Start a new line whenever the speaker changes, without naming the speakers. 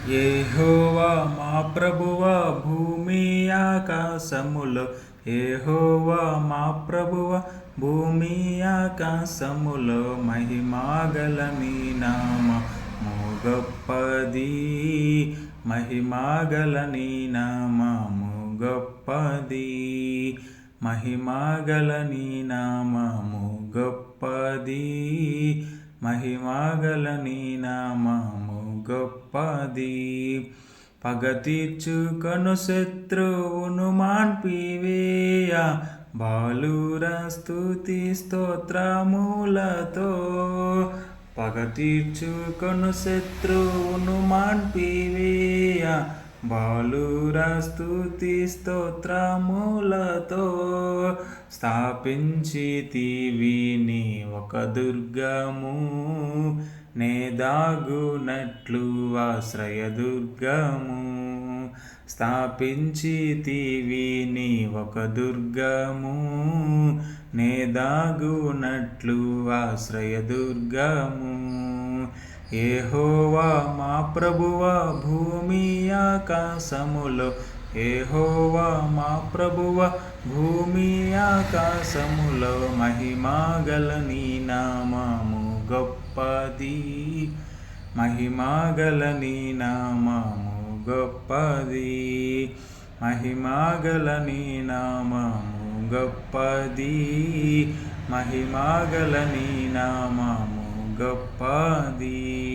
యెహోవా మా ప్రభువా భూమి ఆకాశములో, యెహోవా మా ప్రభువా భూమి ఆకాశములో, మహిమగల నీ నామము గొప్పది, మహిమగల నీ నామము గొప్పది, మహిమగల నీ నామము గొప్పది, మహిమగల నీ నామము గొప్పది. పగ తీర్చుకొను శత్రువును మాన్పివేయ, బాలుర స్తుతి స్తోత్రములతో. పగ తీర్చుకొను శత్రువును మాన్పివేయ, బాలుర స్తుతి స్తోత్రములతో. స్థాపించితివి నీ ఒక దుర్గము, నే దాగునట్లు ఆశ్రయదుర్గము. స్థాపించితివి నీ ఒక దుర్గము, నే దాగునట్లు ఆశ్రయదుర్గము. యెహోవా మా ప్రభువా భూమి ఆకాశములో, యెహోవా మా ప్రభువా భూమి ఆకాశములో, మహిమగల నీ నామము గొప్పది, మహిమగల నీ నామము గొప్పది, మహిమగల నీ నామము గొప్పది, మహిమగల నీ నామము గొప్పది.